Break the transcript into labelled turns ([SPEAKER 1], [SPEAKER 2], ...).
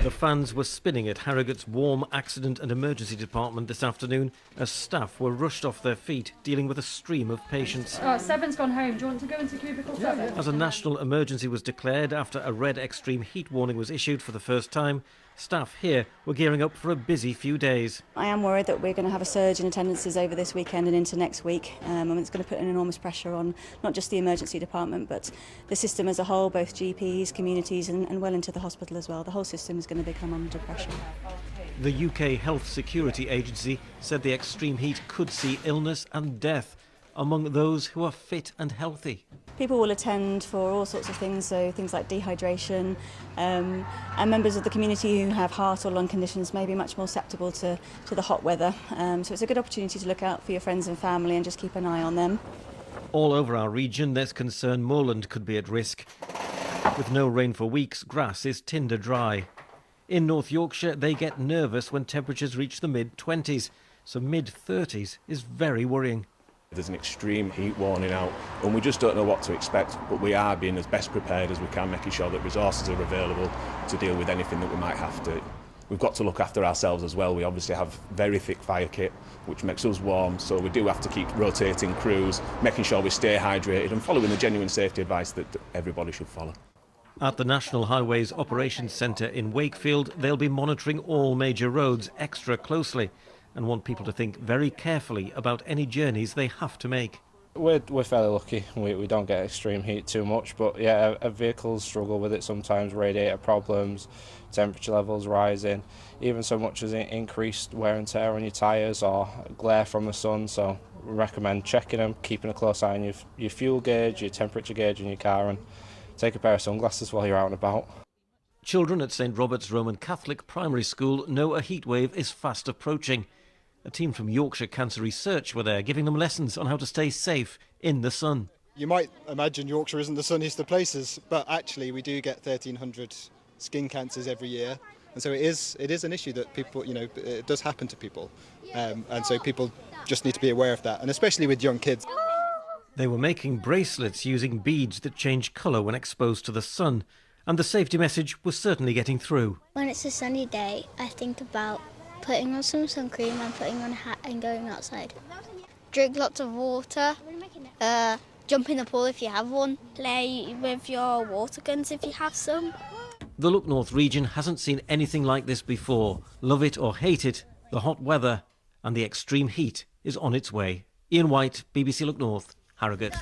[SPEAKER 1] The fans were spinning at Harrogate's Warm Accident and Emergency Department this afternoon as staff were rushed off their feet dealing with a stream of patients.
[SPEAKER 2] Seven's gone home. Do you want to go into cubicle 7?
[SPEAKER 1] As a national emergency was declared after a red extreme heat warning was issued for the first time, staff here were gearing up for a busy few days.
[SPEAKER 3] I am worried that we're going to have a surge in attendances over this weekend and into next week, and it's going to put an enormous pressure on not just the emergency department but the system as a whole, both GPs, communities and well into the hospital as well. The whole system is going to become under pressure.
[SPEAKER 1] The UK Health Security Agency said the extreme heat could see illness and death among those who are fit and healthy.
[SPEAKER 3] People will attend for all sorts of things, so things like dehydration, and members of the community who have heart or lung conditions may be much more susceptible to the hot weather. So it's a good opportunity to look out for your friends and family and just keep an eye on them.
[SPEAKER 1] All over our region, there's concern moorland could be at risk. With no rain for weeks, grass is tinder dry. In North Yorkshire, they get nervous when temperatures reach the mid-20s, so mid-30s is very worrying.
[SPEAKER 4] There's an extreme heat warning out and we just don't know what to expect, but we are being as best prepared as we can, making sure that resources are available to deal with anything that we might have to. We've got to look after ourselves as well. We obviously have very thick fire kit which makes us warm, so we do have to keep rotating crews, making sure we stay hydrated and following the genuine safety advice that everybody should follow.
[SPEAKER 1] At the National Highways Operations Centre in Wakefield, they'll be monitoring all major roads extra closely and want people to think very carefully about any journeys they have to make.
[SPEAKER 5] We're fairly lucky. We don't get extreme heat too much, but yeah, vehicles struggle with it sometimes. Radiator problems, temperature levels rising, even so much as increased wear and tear on your tyres or glare from the sun. So we recommend checking them, keeping a close eye on your fuel gauge, your temperature gauge in your car, and take a pair of sunglasses while you're out and about.
[SPEAKER 1] Children at St Robert's Roman Catholic Primary School know a heatwave is fast approaching. A team from Yorkshire Cancer Research were there giving them lessons on how to stay safe in the sun.
[SPEAKER 6] You might imagine Yorkshire isn't the sunniest of places, but actually we do get 1,300 skin cancers every year. And so it is an issue that people, it does happen to people. And so people just need to be aware of that, and especially with young kids.
[SPEAKER 1] They were making bracelets using beads that change colour when exposed to the sun, and the safety message was certainly getting through.
[SPEAKER 7] When it's a sunny day, I think about putting on some sun cream and putting on a hat and going outside. Drink lots of water, jump in the pool if you have one, play with your water guns if you have some.
[SPEAKER 1] The Look North region hasn't seen anything like this before. Love it or hate it, the hot weather and the extreme heat is on its way. Ian White, BBC Look North, Harrogate.